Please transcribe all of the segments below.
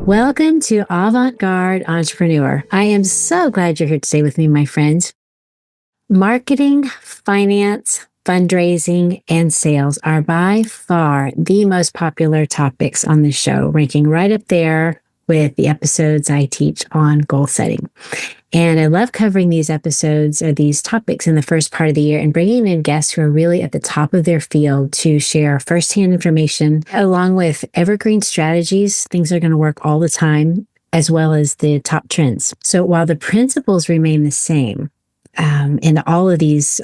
Welcome to Avant-Garde Entrepreneur. I am so glad you're here to stay with me, my friends. Marketing, finance, fundraising, and sales are by far the most popular topics on this show, ranking right up there with the episodes I teach on goal setting. And I love covering these episodes or these topics in the first part of the year and bringing in guests who are really at the top of their field to share firsthand information along with evergreen strategies, things that are going to work all the time, as well as the top trends. So while the principles remain the same, in all of these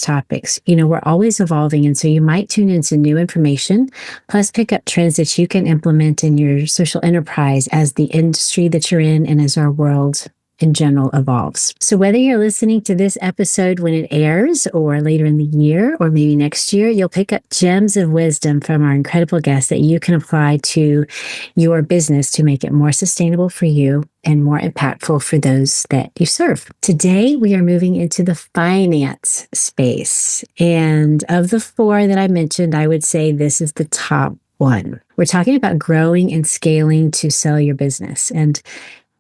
topics, we're always evolving. And so you might tune into new information, plus pick up trends that you can implement in your social enterprise as the industry that you're in and as our world in general evolves. So whether you're listening to this episode when it airs or later in the year or maybe next year, you'll pick up gems of wisdom from our incredible guests that you can apply to your business to make it more sustainable for you and more impactful for those that you serve. Today, we are moving into the finance space. And of the four that I mentioned, I would say this is the top one. We're talking about growing and scaling to sell your business. And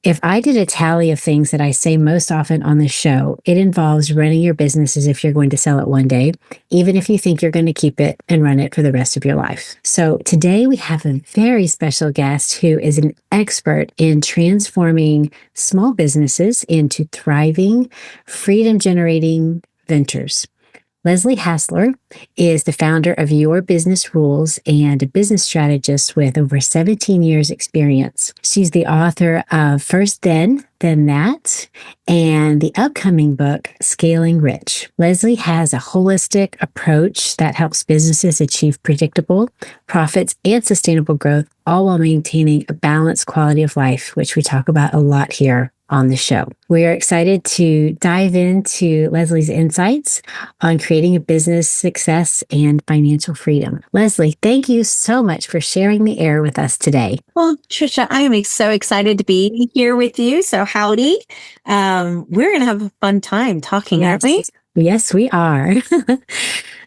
if I did a tally of things that I say most often on the show, it involves running your business as if you're going to sell it one day, even if you think you're going to keep it and run it for the rest of your life. So today we have a very special guest who is an expert in transforming small businesses into thriving, freedom-generating ventures. Leslie Hassler is the founder of Your Business Rules and a business strategist with over 17 years experience. She's the author of First Then That, and the upcoming book, Scaling Rich. Leslie has a holistic approach that helps businesses achieve predictable profits and sustainable growth, all while maintaining a balanced quality of life, which we talk about a lot here on the show. We are excited to dive into Leslie's insights on creating a business success and financial freedom. Leslie, thank you so much for sharing the air with us today. Well, Trisha, I am so excited to be here with you. So howdy. We're going to have a fun time talking, aren't we? Yes, we are.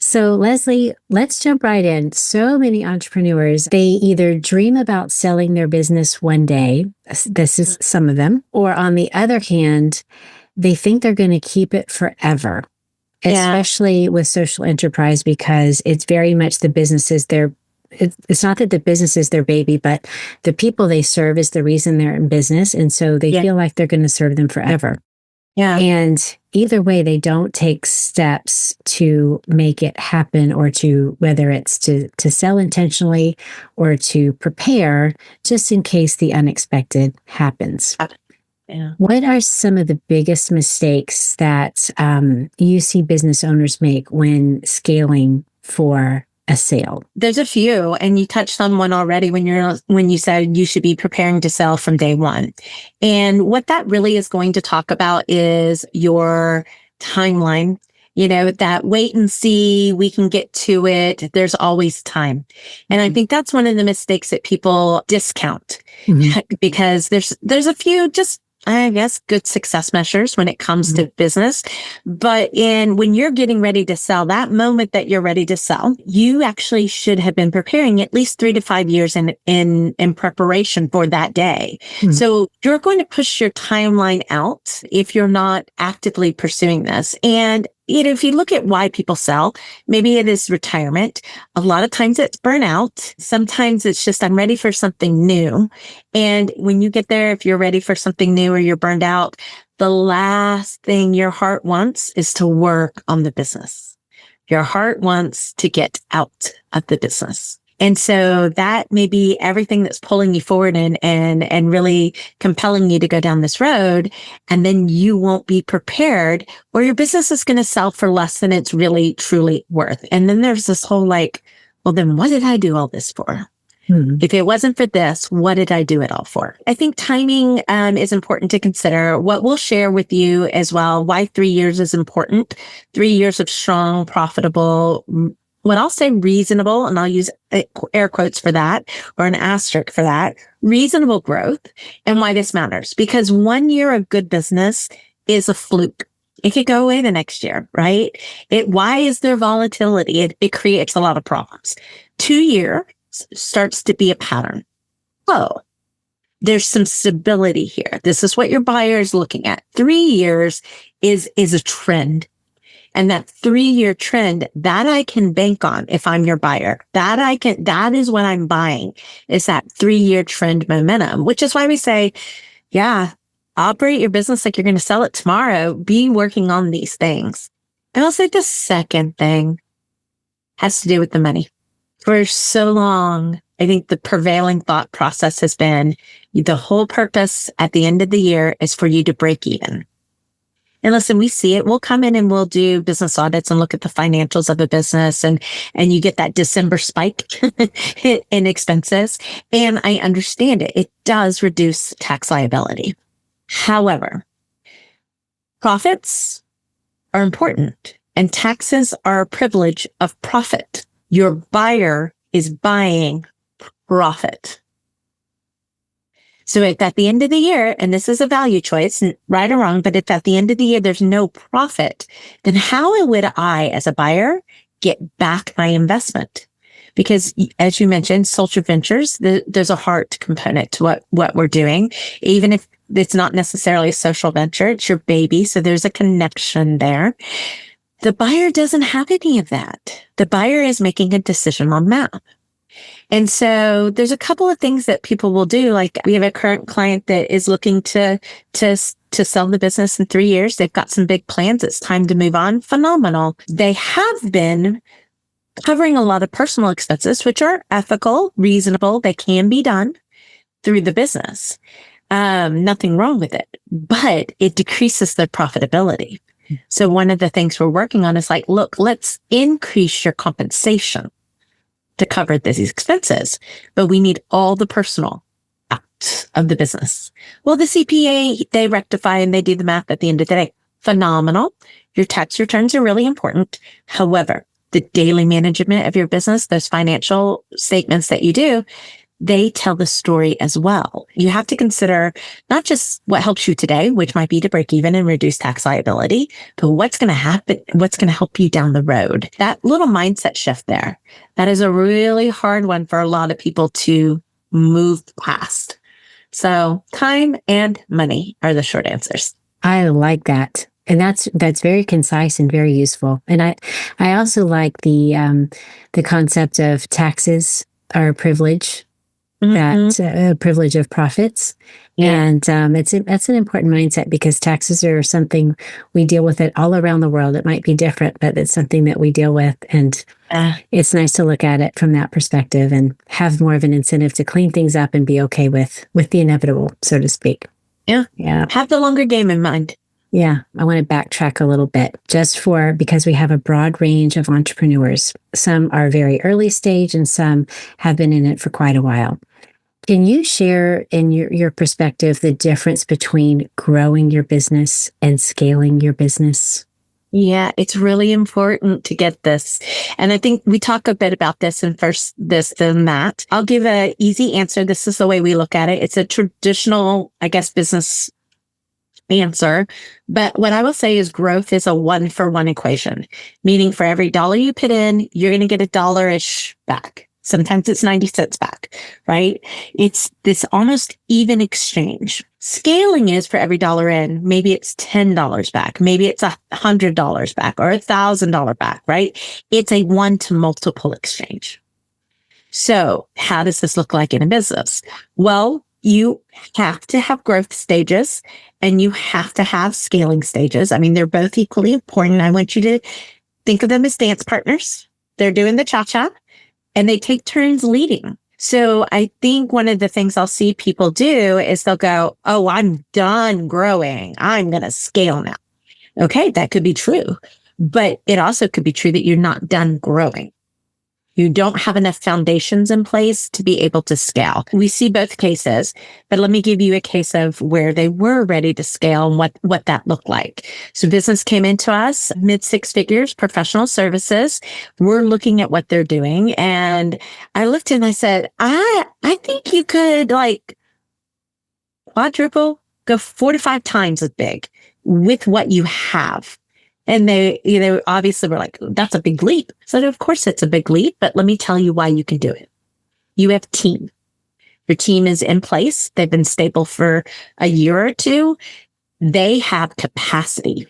So Leslie, let's jump right in. So many entrepreneurs, they either dream about selling their business one day, this is some of them, or on the other hand, they think they're going to keep it forever, especially with social enterprise, because it's very much the businesses it's not that the business is their baby, but the people they serve is the reason they're in business. And so they feel like they're going to serve them forever. Yeah. And either way, they don't take steps to make it happen, or to, whether it's to sell intentionally or to prepare just in case the unexpected happens. Yeah. What are some of the biggest mistakes that you see business owners make when scaling for a sale? There's a few, and you touched on one already when you said you should be preparing to sell from day one. And what that really is going to talk about is your timeline. That wait and see, we can get to it. There's always time. And I think that's one of the mistakes that people discount, because there's a few just, I guess, good success measures when it comes to business. But when you're getting ready to sell, that moment that you're ready to sell, you actually should have been preparing at least 3 to 5 years in preparation for that day. So you're going to push your timeline out if you're not actively pursuing this. And if you look at why people sell, maybe it is retirement. A lot of times it's burnout. Sometimes it's just, I'm ready for something new. And when you get there, if you're ready for something new or you're burned out, the last thing your heart wants is to work on the business. Your heart wants to get out of the business. And so that may be everything that's pulling you forward and really compelling you to go down this road. And then you won't be prepared, or your business is going to sell for less than it's really, truly worth. And then there's this whole well, then what did I do all this for? If it wasn't for this, what did I do it all for? I think timing is important to consider. What we'll share with you as well, why 3 years is important. 3 years of strong, profitable, what I'll say reasonable, and I'll use air quotes for that, or an asterisk for that, reasonable growth, and why this matters. Because 1 year of good business is a fluke. It could go away the next year, right? Why is there volatility? It creates a lot of problems. 2 years starts to be a pattern. Oh, there's some stability here. This is what your buyer is looking at. 3 years is a trend. And that 3-year trend that I can bank on if I'm your buyer, that is what I'm buying, is that 3-year trend momentum, which is why we say, yeah, operate your business like you're going to sell it tomorrow. Be working on these things. And I'll say the second thing has to do with the money. For so long, I think the prevailing thought process has been the whole purpose at the end of the year is for you to break even. And listen, we see it. We'll come in and we'll do business audits and look at the financials of a business, and you get that December spike in expenses. And I understand it. It does reduce tax liability. However, profits are important and taxes are a privilege of profit. Your buyer is buying profit. So if at the end of the year, and this is a value choice, right or wrong, but if at the end of the year there's no profit, then how would I, as a buyer, get back my investment? Because as you mentioned, social ventures, there's a heart component to what we're doing. Even if it's not necessarily a social venture, it's your baby. So there's a connection there. The buyer doesn't have any of that. The buyer is making a decision on that. And so there's a couple of things that people will do. Like we have a current client that is looking to sell the business in 3 years. They've got some big plans. It's time to move on. Phenomenal. They have been covering a lot of personal expenses, which are ethical, reasonable. They can be done through the business. Nothing wrong with it, but it decreases their profitability. So one of the things we're working on is like, look, let's increase your compensation to cover these expenses, but we need all the personal out of the business. Well, the CPA, they rectify and they do the math at the end of the day. Phenomenal. Your tax returns are really important. However, the daily management of your business, those financial statements that you do, they tell the story as well. You have to consider not just what helps you today, which might be to break even and reduce tax liability, but what's going to happen, what's going to help you down the road. That little mindset shift there, that is a really hard one for a lot of people to move past. So time and money are the short answers. I like that. And that's very concise and very useful. And I also like the concept of taxes are a privilege. That privilege of profits. Yeah. And that's an important mindset because taxes are something we deal with it all around the world. It might be different, but it's something that we deal with. And it's nice to look at it from that perspective and have more of an incentive to clean things up and be okay with the inevitable, so to speak. Yeah. Yeah. Have the longer game in mind. Yeah, I want to backtrack a little bit because we have a broad range of entrepreneurs. Some are very early stage and some have been in it for quite a while. Can you share in your perspective the difference between growing your business and scaling your business? Yeah, it's really important to get this. And I think we talk a bit about this in first this, then that. I'll give an easy answer. This is the way we look at it. It's a traditional, I guess, business answer. But what I will say is growth is a 1-for-1 equation, meaning for every dollar you put in, you're going to get $1-ish back. Sometimes it's 90 cents back, right? It's this almost even exchange. Scaling is for every dollar in, maybe it's $10 back, maybe it's $100 back or $1,000 back, right? It's a 1-to-multiple exchange. So how does this look like in a business? Well, you have to have growth stages and you have to have scaling stages. I mean, they're both equally important. I want you to think of them as dance partners. They're doing the cha-cha and they take turns leading. So I think one of the things I'll see people do is they'll go, oh, I'm done growing. I'm going to scale now. Okay, that could be true. But it also could be true that you're not done growing. You don't have enough foundations in place to be able to scale. We see both cases, but let me give you a case of where they were ready to scale and what that looked like. So business came into us, mid-6 figures, professional services. We're looking at what they're doing. And I looked and I said, I think you could like quadruple, go 4 to 5 times as big with what you have. And they obviously were like, that's a big leap. So of course it's a big leap, but let me tell you why you can do it. You have team. your team is in place, they've been stable for a year or two, they have capacity,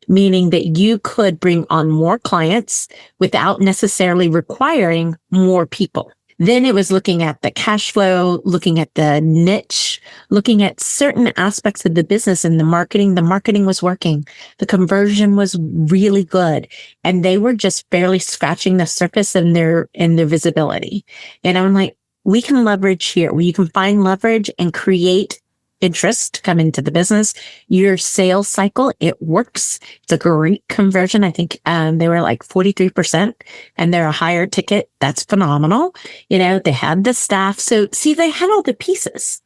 meaning that you could bring on more clients without necessarily requiring more people. Then it was looking at the cash flow, looking at the niche, looking at certain aspects of the business and the marketing. The marketing was working. The conversion was really good. And they were just barely scratching the surface in their visibility. And I'm like, we can leverage here where you can find leverage and create interest to come into the business. Your sales cycle, it works. It's a great conversion. I think they were like 43% and they're a higher ticket. That's phenomenal. They had the staff. So see, they had all the pieces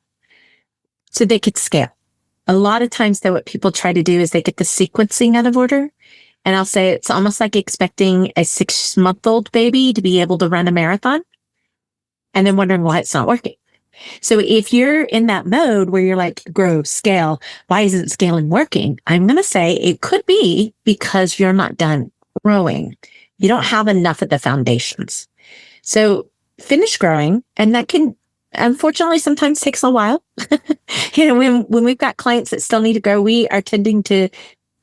so they could scale. A lot of times though, what people try to do is they get the sequencing out of order. And I'll say it's almost like expecting a 6-month-old baby to be able to run a marathon and then wondering why it's not working. So if you're in that mode where you're like, grow, scale, why isn't scaling working? I'm going to say it could be because you're not done growing. You don't have enough of the foundations. So finish growing. And that can, unfortunately, sometimes takes a while. When we've got clients that still need to grow, we are tending to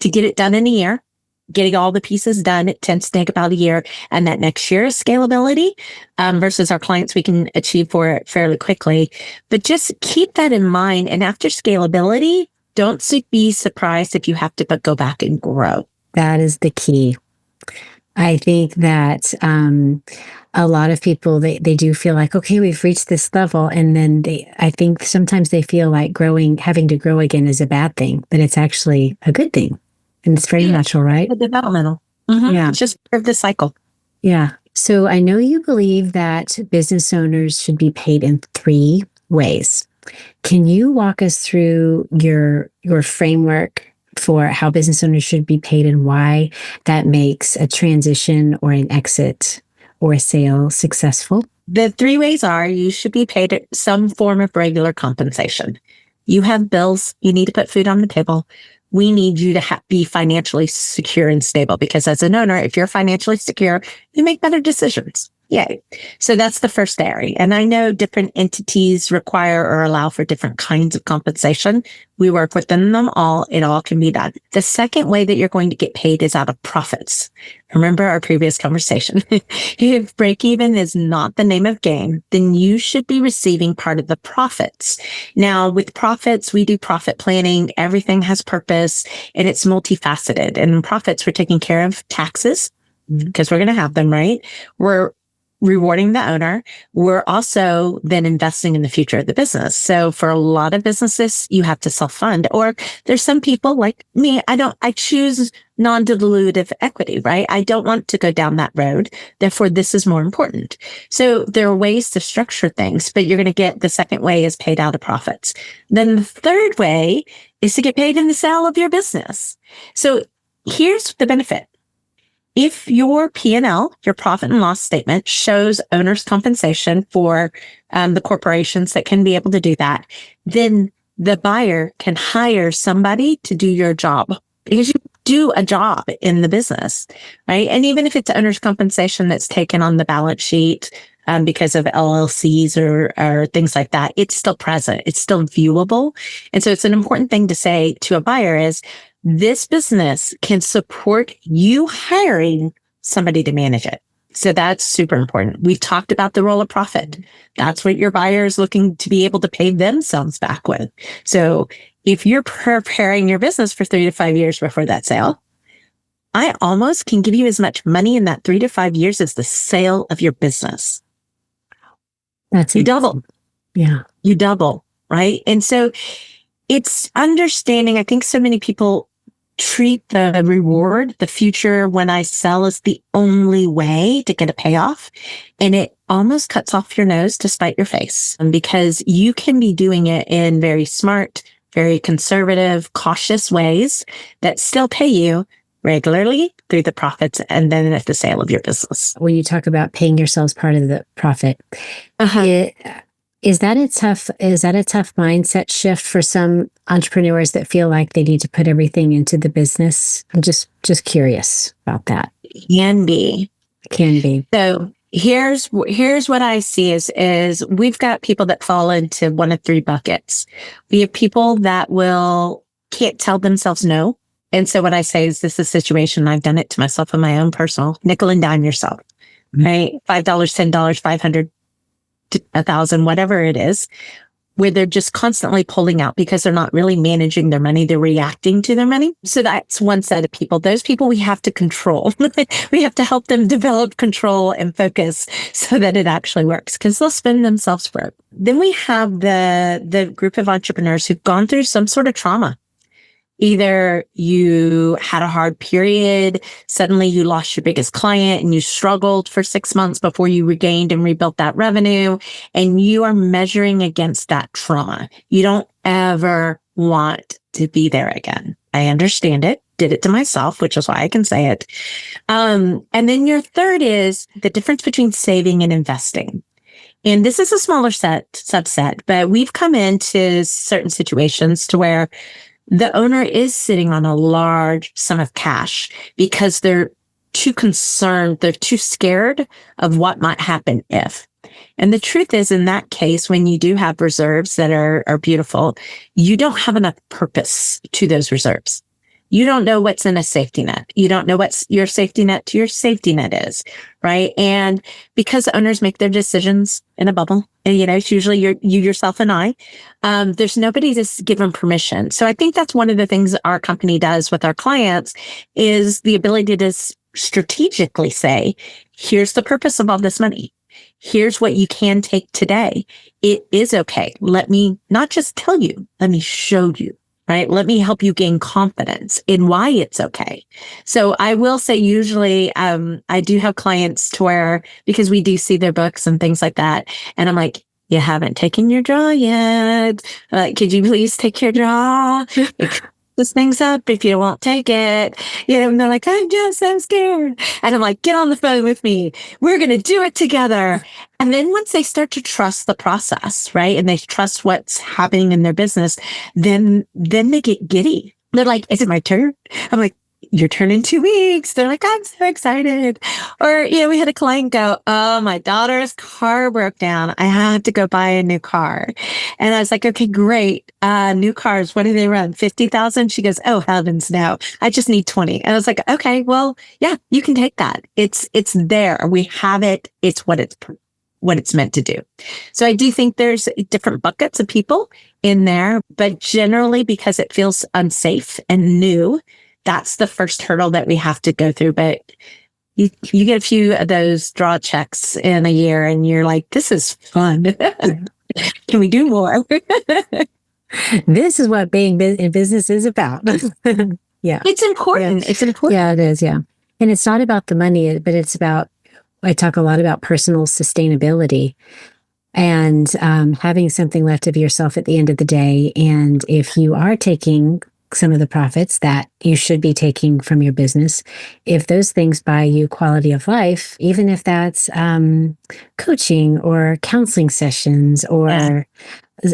get it done in a year. Getting all the pieces done, it tends to take about a year. And that next year is scalability versus our clients, we can achieve for it fairly quickly. But just keep that in mind. And after scalability, don't be surprised if you have to go back and grow. That is the key. I think that a lot of people, they do feel like, okay, we've reached this level. And then I think sometimes they feel like having to grow again is a bad thing, but it's actually a good thing. And it's very natural, right? The developmental. Mm-hmm. Yeah. It's just part of the cycle. Yeah. So I know you believe that business owners should be paid in 3 ways. Can you walk us through your framework for how business owners should be paid and why that makes a transition or an exit or a sale successful? The 3 ways are you should be paid at some form of regular compensation. You have bills. You need to put food on the table. We need you to be financially secure and stable because as an owner, if you're financially secure, you make better decisions. Yay. So that's the first area. And I know different entities require or allow for different kinds of compensation. We work within them all. It all can be done. The second way that you're going to get paid is out of profits. Remember our previous conversation. If break even is not the name of game, then you should be receiving part of the profits. Now with profits, we do profit planning. Everything has purpose and it's multifaceted. And in profits, we're taking care of taxes because we're going to have them, right? We're rewarding the owner. We're also then investing in the future of the business. So for a lot of businesses, you have to self-fund, or there's some people like me. I choose non-dilutive equity, right? I don't want to go down that road. Therefore, this is more important. So there are ways to structure things, but you're going to get the second way is paid out of profits. Then the third way is to get paid in the sale of your business. So here's the benefit. If your P&L, your profit and loss statement, shows owner's compensation for the corporations that can be able to do that, then the buyer can hire somebody to do your job because you do a job in the business, right? And even if it's owner's compensation that's taken on the balance sheet because of LLCs or things like that, it's still present. It's still viewable. And so it's an important thing to say to a buyer is, this business can support you hiring somebody to manage it. So that's super important. We've talked about the role of profit. That's what your buyer is looking to be able to pay themselves back with. So if you're preparing your business for 3 to 5 years before that sale, I almost can give you as much money in that 3 to 5 years as the sale of your business. That's you double. Yeah. You double, right? And so it's understanding. I think so many people treat the reward, the future when I sell as the only way to get a payoff. And it almost cuts off your nose to spite your face because you can be doing it in very smart, very conservative, cautious ways that still pay you regularly through the profits and then at the sale of your business. When you talk about paying yourselves part of the profit, Is that a tough mindset shift for some entrepreneurs that feel like they need to put everything into the business? I'm just curious about that. Can be. Can be. So Here's what I see is we've got people that fall into one of three buckets. We have people that can't tell themselves no. And so what I say is this is a situation, I've done it to myself in my own personal, nickel and dime yourself, right? $5, $10, 500, 1,000, whatever it is, where they're just constantly pulling out because they're not really managing their money. They're reacting to their money. So that's one set of people. Those people we have to control. We have to help them develop control and focus so that it actually works because they'll spend themselves broke. Then we have the group of entrepreneurs who've gone through some sort of trauma. Either you had a hard period, suddenly you lost your biggest client and you struggled for 6 months before you regained and rebuilt that revenue, and you are measuring against that trauma. You don't ever want to be there again. I understand it, did it to myself, which is why I can say it. And then your third is the difference between saving and investing. And this is a smaller subset, but we've come into certain situations to where the owner is sitting on a large sum of cash because they're too concerned. They're too scared of what might happen if. And the truth is, in that case, when you do have reserves that are beautiful, you don't have enough purpose to those reserves. You don't know what's in a safety net. You don't know what's your safety net to your safety net is, right? And because owners make their decisions in a bubble, and it's usually you yourself and I, there's nobody to give them permission. So I think that's one of the things our company does with our clients is the ability to strategically say, here's the purpose of all this money. Here's what you can take today. It is okay. Let me not just tell you, let me show you. Right? Let me help you gain confidence in why it's okay. So I will say usually, I do have clients to where, because we do see their books and things like that. And I'm like, you haven't taken your draw yet. Could you please take your draw? This thing's up if you won't take it. And they're like, I'm just so scared. And I'm like, get on the phone with me. We're going to do it together. And then once they start to trust the process, right? And they trust what's happening in their business, then they get giddy. They're like, is it my turn? I'm like, your turn in 2 weeks. They're like, I'm so excited. Or, we had a client go, oh, my daughter's car broke down. I had to go buy a new car. And I was like, okay, great. New cars. What do they run? 50,000? She goes, oh, heavens, no. I just need 20. And I was like, okay, well, yeah, you can take that. It's there. We have it. It's what it's meant to do. So I do think there's different buckets of people in there, but generally because it feels unsafe and new, that's the first hurdle that we have to go through. But you get a few of those draw checks in a year and you're like, this is fun. Can we do more? This is what being in business is about. Yeah. It's important. Yeah. It's important. Yeah, it is. Yeah. And it's not about the money, but it's about, I talk a lot about personal sustainability and having something left of yourself at the end of the day. And if you are taking some of the profits that you should be taking from your business, if those things buy you quality of life, even if that's coaching or counseling sessions or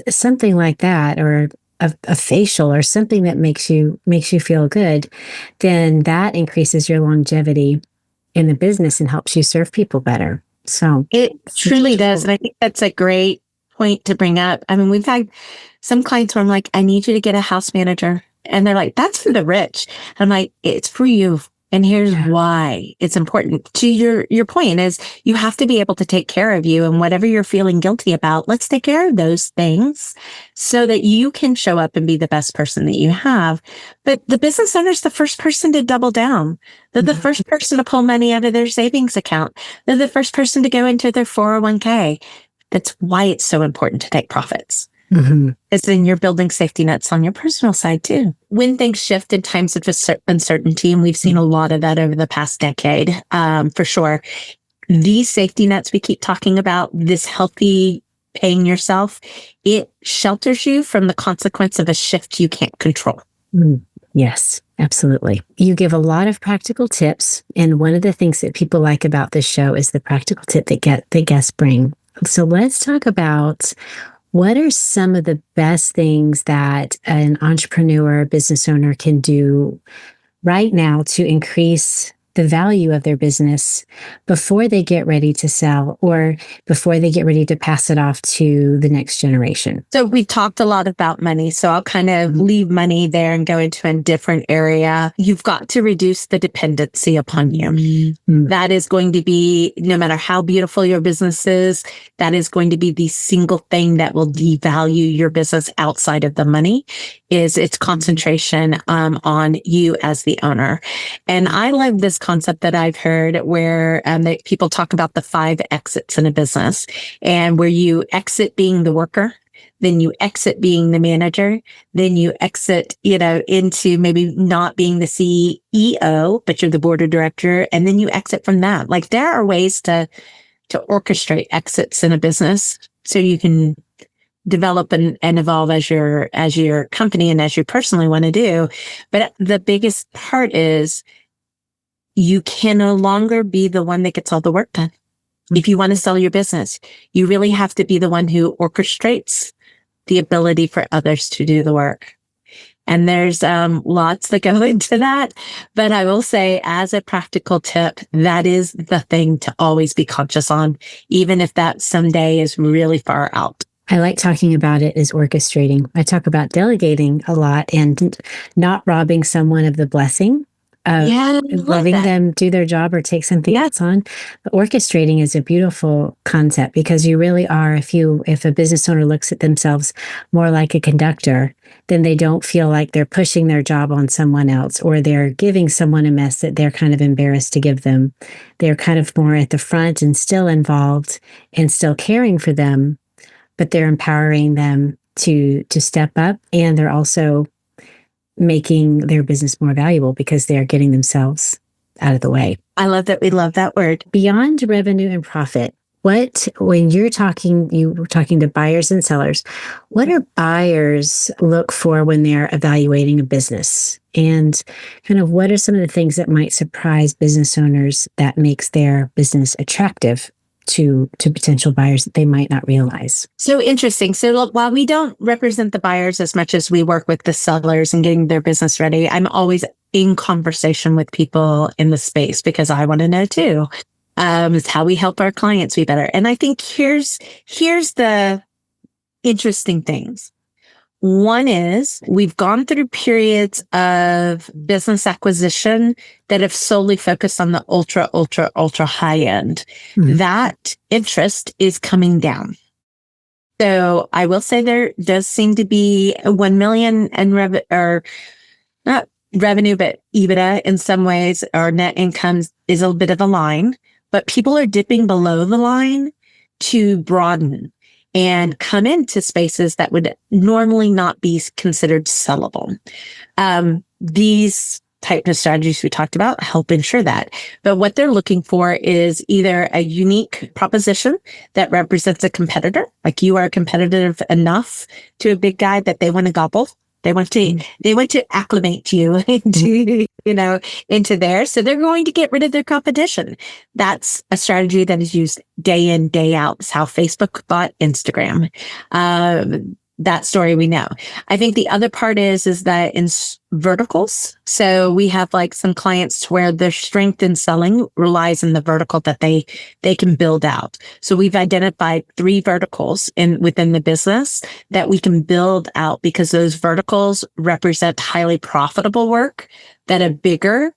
something like that, or a facial or something that makes you feel good, then that increases your longevity in the business and helps you serve people better. So it truly does. And I think that's a great point to bring up. I mean, we've had some clients where I'm like, I need you to get a house manager. And they're like, that's for the rich. And I'm like, it's for you. And here's why it's important. To your point is you have to be able to take care of you, and whatever you're feeling guilty about, let's take care of those things so that you can show up and be the best person that you have. But the business owner's the first person to double down. They're the first person to pull money out of their savings account. They're the first person to go into their 401k. That's why it's so important to take profits. Mm-hmm. It's then you're building safety nets on your personal side too. When things shift in times of uncertainty, and we've seen a lot of that over the past decade, for sure, these safety nets we keep talking about, this healthy paying yourself, it shelters you from the consequence of a shift you can't control. Mm. Yes, absolutely. You give a lot of practical tips. And one of the things that people like about this show is the practical tip that guests bring. So let's talk about what are some of the best things that an entrepreneur, business owner can do right now to increase the value of their business before they get ready to sell or before they get ready to pass it off to the next generation. So we talked a lot about money. So I'll kind of leave money there and go into a different area. You've got to reduce the dependency upon you. Mm-hmm. That is going to be, no matter how beautiful your business is, that is going to be the single thing that will devalue your business outside of the money, is its concentration on you as the owner. And I love this concept that I've heard where that people talk about the 5 exits in a business, and where you exit being the worker, then you exit being the manager, then you exit, into maybe not being the CEO, but you're the board of director, and then you exit from that. Like, there are ways to orchestrate exits in a business so you can develop and evolve as your company and as you personally want to do. But the biggest part is you can no longer be the one that gets all the work done. If you want to sell your business, you really have to be the one who orchestrates the ability for others to do the work. And there's lots that go into that. But I will say, as a practical tip, that is the thing to always be conscious on, even if that someday is really far out. I like talking about it as orchestrating. I talk about delegating a lot and not robbing someone of the blessing of letting them do their job or take something else on. But orchestrating is a beautiful concept, because you really are, if a business owner looks at themselves more like a conductor, then they don't feel like they're pushing their job on someone else, or they're giving someone a mess that they're kind of embarrassed to give them. They're kind of more at the front and still involved and still caring for them, but they're empowering them to step up, and they're also making their business more valuable because they're getting themselves out of the way. I love that. We love that word. Beyond revenue and profit, when you were talking to buyers and sellers, what do buyers look for when they're evaluating a business? And kind of what are some of the things that might surprise business owners that makes their business attractive to potential buyers that they might not realize? So interesting. So while we don't represent the buyers as much as we work with the sellers and getting their business ready, I'm always in conversation with people in the space because I want to know too. It's how we help our clients be better. And I think here's the interesting things. One is we've gone through periods of business acquisition that have solely focused on the ultra, ultra, ultra high end. Mm-hmm. That interest is coming down. So I will say there does seem to be 1 million in not revenue, but EBITDA in some ways, or net income is a bit of a line, but people are dipping below the line to broaden and come into spaces that would normally not be considered sellable. These type of strategies we talked about help ensure that. But what they're looking for is either a unique proposition that represents a competitor, like you are competitive enough to a big guy that they want to gobble. They want to acclimate you into there. So they're going to get rid of their competition. That's a strategy that is used day in, day out. It's how Facebook bought Instagram. That story we know. I think the other part is that in verticals. So we have like some clients where their strength in selling relies in the vertical that they can build out. So we've identified 3 verticals within the business that we can build out because those verticals represent highly profitable work that a bigger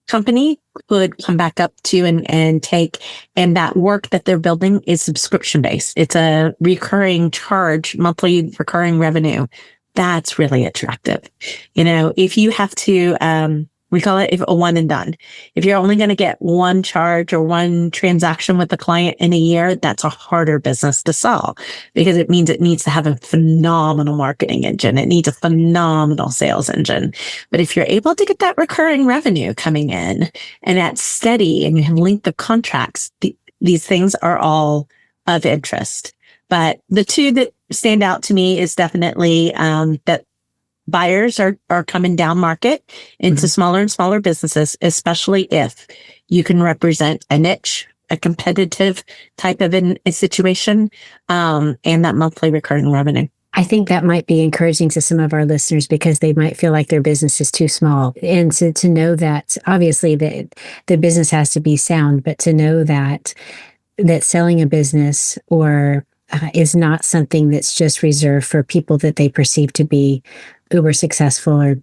company could come back up to and take. And that work that they're building is subscription based. It's a recurring charge, monthly recurring revenue. That's really attractive. If you have to, we call it a one and done. If you're only going to get one charge or one transaction with the client in a year, that's a harder business to sell because it means it needs to have a phenomenal marketing engine. It needs a phenomenal sales engine. But if you're able to get that recurring revenue coming in and that's steady and you have length of contracts, these things are all of interest. But the 2 that stand out to me is definitely that buyers are coming down market into smaller and smaller businesses, especially if you can represent a niche, a competitive type of a situation, and that monthly recurring revenue. I think that might be encouraging to some of our listeners because they might feel like their business is too small. And to know that obviously the business has to be sound, but to know that selling a business or is not something that's just reserved for people that they perceive to be uber successful or,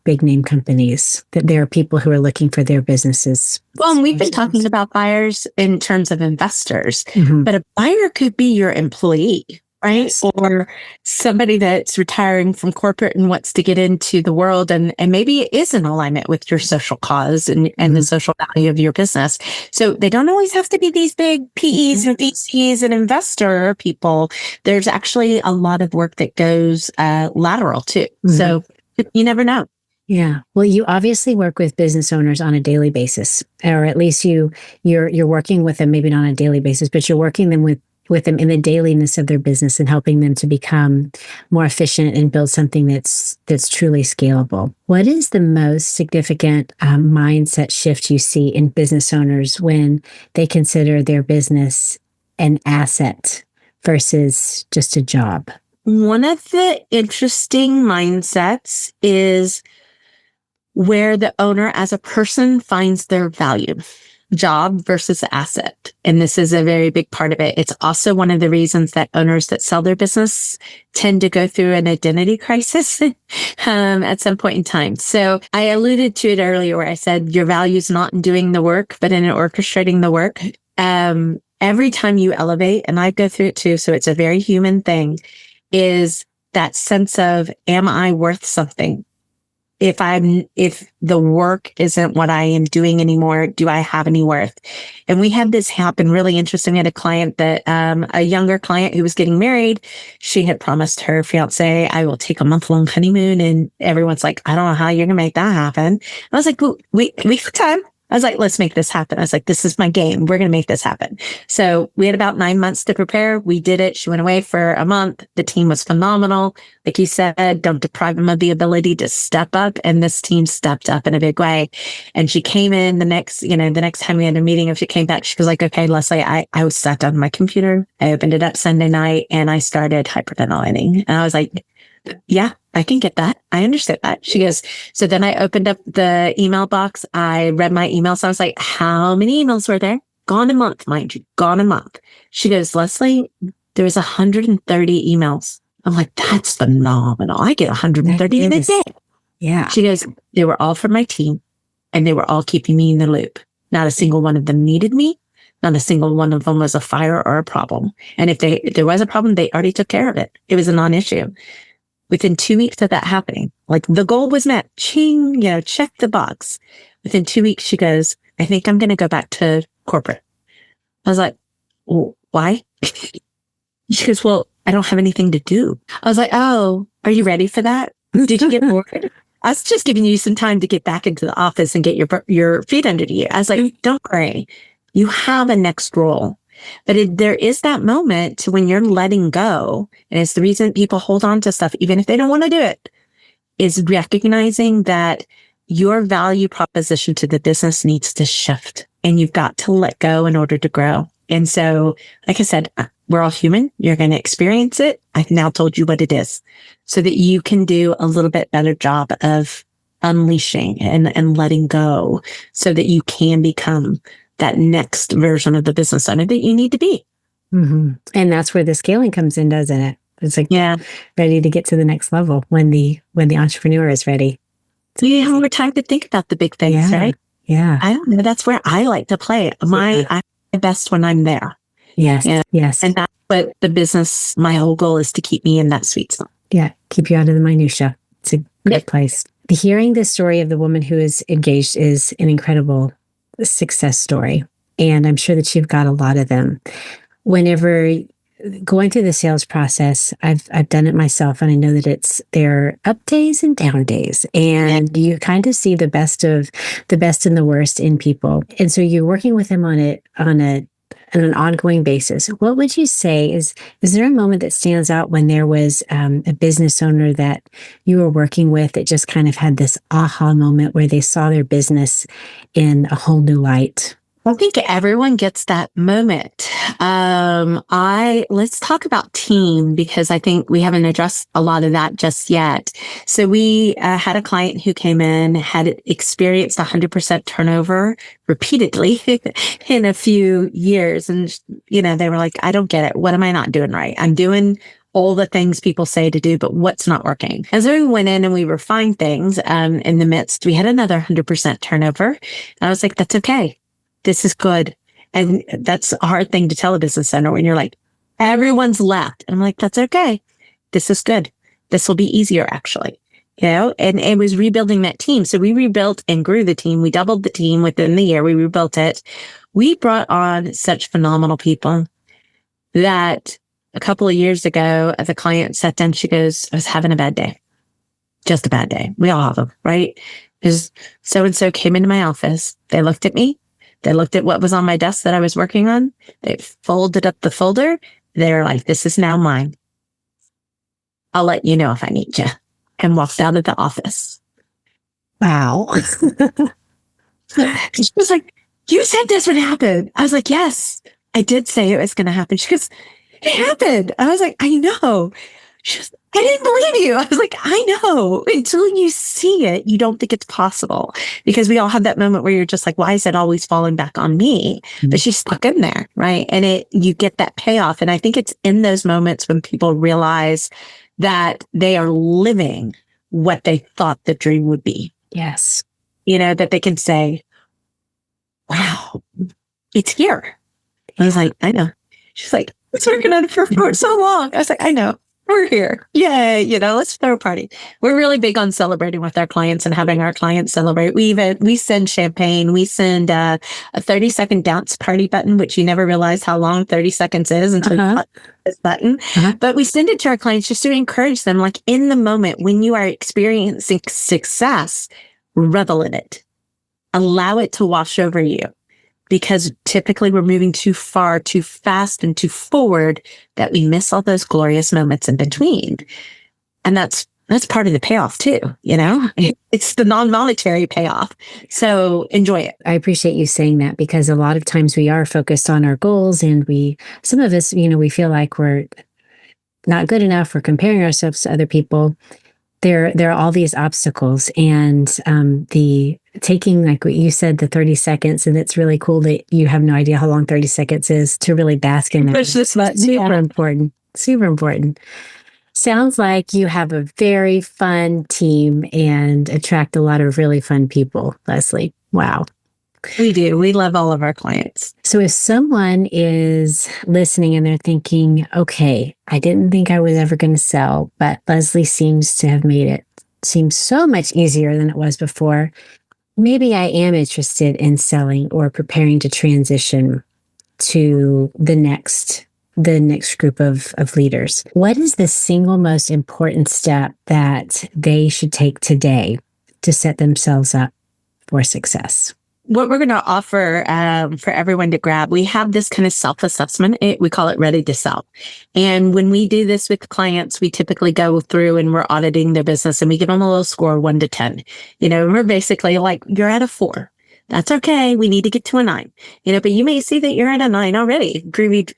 big name companies, that there are people who are looking for their businesses. Well, and we've been talking about buyers in terms of investors, Mm-hmm. but a buyer could be your employee, right? Yes. Or somebody that's retiring from corporate and wants to get into the world and maybe it is in alignment with your social cause and the social value of your business. So they don't always have to be these big PEs and VCs and investor people. There's actually a lot of work that goes lateral too. So you never know. Yeah. Well, you obviously work with business owners on a daily basis, or at least you're working with them, maybe not on a daily basis, but you're working them with them in the dailiness of their business and helping them to become more efficient and build something that's truly scalable. What is the most significant mindset shift you see in business owners when they consider their business an asset versus just a job? One of the interesting mindsets is where the owner as a person finds their value, job versus asset. And this is a very big part of it. It's also one of the reasons that owners that sell their business tend to go through an identity crisis at some point in time. So I alluded to it earlier where I said your value is not in doing the work, but in orchestrating the work. Every time you elevate, and I go through it too, so it's a very human thing, is that sense of, am I worth something? If the work isn't what I am doing anymore, do I have any worth? And we had this happen really interesting. We had a client that, a younger client who was getting married. She had promised her fiance, I will take a month-long honeymoon. And everyone's like, I don't know how you're going to make that happen. I was like, well, we have time. I was like, let's make this happen. I was like, this is my game. We're going to make this happen. So we had about 9 months to prepare. We did it. She went away for a month. The team was phenomenal. Like you said, don't deprive them of the ability to step up. And this team stepped up in a big way. And she came in the next time we had a meeting, if she came back, she was like, okay, Leslie, I was sat down on my computer. I opened it up Sunday night and I started hyperventilating. And I was like, yeah, I can get that. I understood that. She goes, so then I opened up the email box. I read my emails. I was like, how many emails were there? Gone a month, mind you, gone a month. She goes, Leslie, there was 130 emails. I'm like, that's phenomenal. I get 130 in a day. Yeah. She goes, they were all from my team and they were all keeping me in the loop. Not a single one of them needed me. Not a single one of them was a fire or a problem. And if there was a problem, they already took care of it. It was a non-issue. Within 2 weeks of that happening, like the goal was met, ching, check the box. Within 2 weeks, she goes, I think I'm going to go back to corporate. I was like, well, why? She goes, well, I don't have anything to do. I was like, oh, are you ready for that? Did you get bored? I was just giving you some time to get back into the office and get your feet under you. I was like, don't worry. You have a next role. But there is that moment when you're letting go, and it's the reason people hold on to stuff, even if they don't want to do it, is recognizing that your value proposition to the business needs to shift, and you've got to let go in order to grow. And so, like I said, we're all human. You're going to experience it. I've now told you what it is so that you can do a little bit better job of unleashing and letting go so that you can become that next version of the business owner that you need to be. Mm-hmm. And that's where the scaling comes in, doesn't it? It's like, ready to get to the next level when the entrepreneur is ready. So you have more time to think about the big things, right? Yeah. I don't know. That's where I like to play. I'm the best when I'm there. Yes. Yes. And that's what the business, my whole goal is to keep me in that sweet spot. Yeah. Keep you out of the minutia. It's a great place. Hearing the story of the woman who is engaged is an incredible success story. And I'm sure that you've got a lot of them. Whenever going through the sales process, I've done it myself, and I know that there are up days and down days, and you kind of see the best and the worst in people. And so you're working with them on an ongoing basis. What would you say is there a moment that stands out when there was a business owner that you were working with that just kind of had this aha moment where they saw their business in a whole new light? I think everyone gets that moment. Let's talk about team, because I think we haven't addressed a lot of that just yet. So we had a client who came in, had experienced 100% turnover repeatedly in a few years. And, they were like, I don't get it. What am I not doing right? I'm doing all the things people say to do, but what's not working? As we went in and we refined things, in the midst, we had another 100% turnover. And I was like, that's okay. This is good. And that's a hard thing to tell a business owner when you're like, everyone's left. And I'm like, that's okay. This is good. This will be easier, actually. And it was rebuilding that team. So we rebuilt and grew the team. We doubled the team within the year. We rebuilt it. We brought on such phenomenal people that a couple of years ago, the client sat down, she goes, I was having a bad day. Just a bad day. We all have them, right? Because so-and-so came into my office. They looked at me. They looked at what was on my desk that I was working on. They folded up the folder. They're like, this is now mine. I'll let you know if I need you. And walked out of the office. Wow. She was like, you said this would happen. I was like, yes, I did say it was going to happen. She goes, it happened. I was like, I know. She goes, I didn't believe you. I was like, I know. Until you see it, you don't think it's possible, because we all have that moment where you're just like, why is it always falling back on me? Mm-hmm. But she's stuck in there, right? And you get that payoff. And I think it's in those moments when people realize that they are living what they thought the dream would be. Yes. That they can say, wow, it's here. I was like, I know. She's like, I was working on it for so long. I was like, I know. We're here. Yay. Let's throw a party. We're really big on celebrating with our clients and having our clients celebrate. We send champagne. We send a 30-second dance party button, which you never realize how long 30 seconds is until you click this button. But we send it to our clients just to encourage them, like, in the moment when you are experiencing success, revel in it. Allow it to wash over you. Because typically we're moving too far, too fast, and too forward that we miss all those glorious moments in between. And that's part of the payoff too, It's the non-monetary payoff. So enjoy it. I appreciate you saying that, because a lot of times we are focused on our goals, and some of us, we feel like we're not good enough. We're comparing ourselves to other people. There are all these obstacles, and the taking, like what you said, the 30 seconds, and it's really cool that you have no idea how long 30 seconds is, to really bask in that. Push this button. Super important. Super important. Sounds like you have a very fun team and attract a lot of really fun people, Leslie. Wow. We do. We love all of our clients. So if someone is listening and they're thinking, okay, I didn't think I was ever going to sell, but Leslie seems to have made it seem so much easier than it was before. Maybe I am interested in selling or preparing to transition to the next group of leaders. What is the single most important step that they should take today to set themselves up for success? What we're going to offer for everyone to grab, we have this kind of self-assessment. We call it Ready to Sell. And when we do this with clients, we typically go through and we're auditing their business, and we give them a little score, 1 to 10. We're basically like, you're at a 4. That's okay. We need to get to a 9. But you may see that you're at a 9 already. Groovy,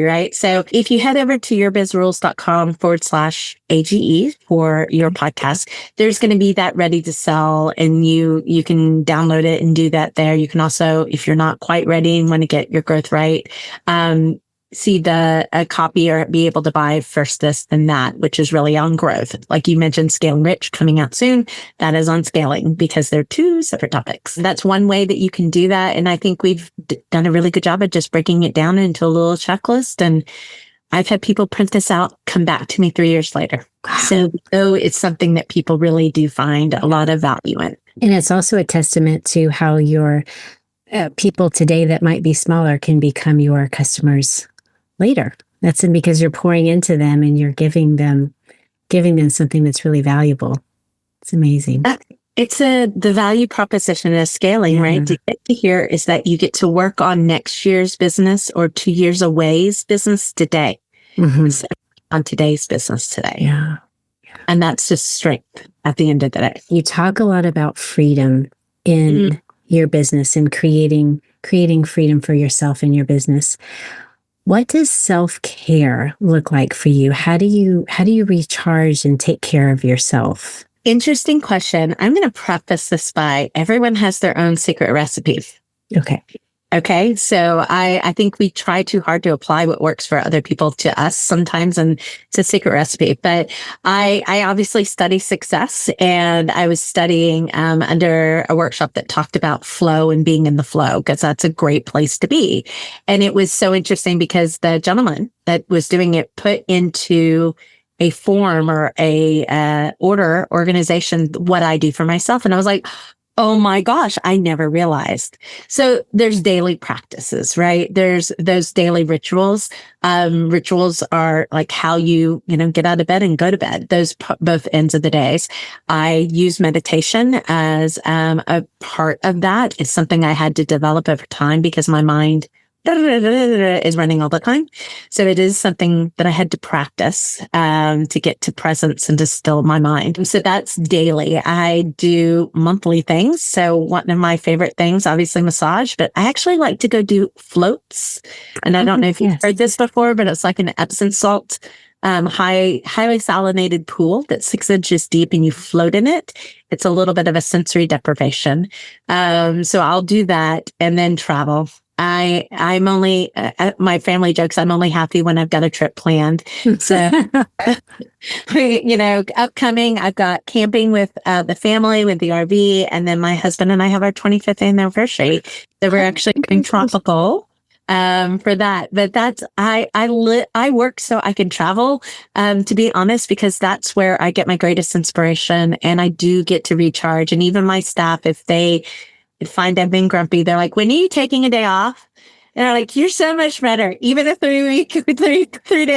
right? So if you head over to yourbizrules.com/AGE for your podcast, there's going to be that Ready to Sell, and you can download it and do that there. You can also, if you're not quite ready and want to get your growth right, see a copy or be able to buy First This Then That, which is really on growth. Like you mentioned, Scaling Rich coming out soon. That is on scaling, because they're 2 separate topics. That's one way that you can do that. And I think we've done a really good job of just breaking it down into a little checklist. And I've had people print this out, come back to me 3 years later. So it's something that people really do find a lot of value in. And it's also a testament to how your people today that might be smaller can become your customers later. That's because you're pouring into them and you're giving them something that's really valuable. It's amazing. It's the value proposition of scaling, right? To get to here is that you get to work on next year's business or 2 years away's business today. So on today's business today. Yeah. And that's just strength at the end of the day. You talk a lot about freedom in your business and creating freedom for yourself in your business. What does self-care look like for you? How do you recharge and take care of yourself? Interesting question. I'm going to preface this by everyone has their own secret recipe. Okay. Okay. So I think we try too hard to apply what works for other people to us sometimes, and it's a secret recipe. But I obviously study success, and I was studying under a workshop that talked about flow and being in the flow, because that's a great place to be. And it was so interesting because the gentleman that was doing it put into a form or a organization what I do for myself. And I was like, oh my gosh, I never realized. So there's daily practices, right? There's those daily rituals. Rituals are like how you get out of bed and go to bed, those both ends of the days. I use meditation as a part of that. It's something I had to develop over time because my mind is running all the time. So it is something that I had to practice to get to presence and to still my mind. So that's daily. I do monthly things. So one of my favorite things, obviously massage, but I actually like to go do floats. And I don't know if you've heard this before, but it's like an Epsom salt, highly salinated pool that's 6 inches deep, and you float in it. It's a little bit of a sensory deprivation. So I'll do that and then travel. I'm only, my family jokes, I'm only happy when I've got a trip planned. So, upcoming, I've got camping with the family, with the RV, and then my husband and I have our 25th anniversary. So we're actually going tropical for that. But that's, I work so I can travel, to be honest, because that's where I get my greatest inspiration, and I do get to recharge. And even my staff, if they find I've been grumpy, they're like, when are you taking a day off? And I'm like, you're so much better. Even a 3-day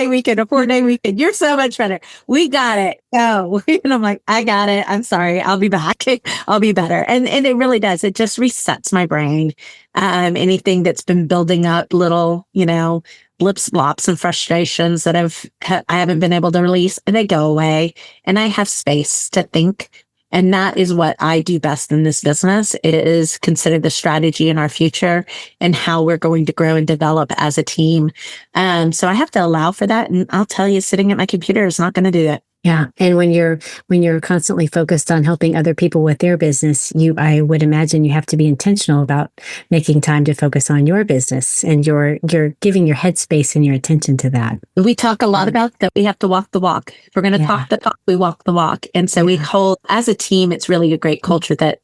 weekend, a 4-day weekend, you're so much better. We got it. Go. And I'm like, I got it. I'm sorry. I'll be back. I'll be better. And it really does. It just resets my brain. Anything that's been building up, little, blips, blops, and frustrations that I haven't been able to release, and they go away, and I have space to think. And that is what I do best in this business. It is consider the strategy in our future and how we're going to grow and develop as a team. So I have to allow for that. And I'll tell you, sitting at my computer is not going to do that. Yeah. And when you're constantly focused on helping other people with their business, I would imagine you have to be intentional about making time to focus on your business, and you're giving your headspace and your attention to that. We talk a lot about that. We have to walk the walk. If we're going to talk the talk, we walk the walk. And so we hold, as a team, it's really a great culture that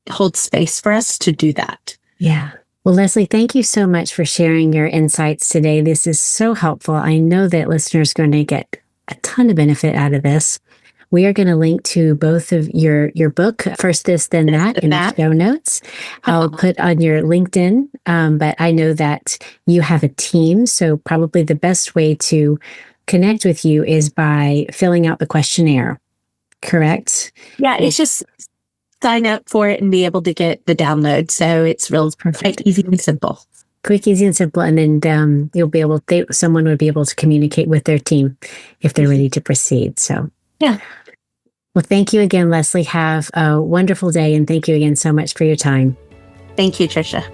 holds space for us to do that. Yeah. Well, Leslie, thank you so much for sharing your insights today. This is so helpful. I know that listeners are going to get a ton of benefit out of this. We are going to link to both of your book, First This, Then That, in the show notes. I'll put on your LinkedIn, but I know that you have a team, so probably the best way to connect with you is by filling out the questionnaire, correct? Yeah, it's just sign up for it and be able to get the download. So it's real perfect, easy and simple. Quick, easy, and simple, and then you'll be able. Someone would be able to communicate with their team if they're ready to proceed. So, yeah. Well, thank you again, Leslie. Have a wonderful day, and thank you again so much for your time. Thank you, Tricia.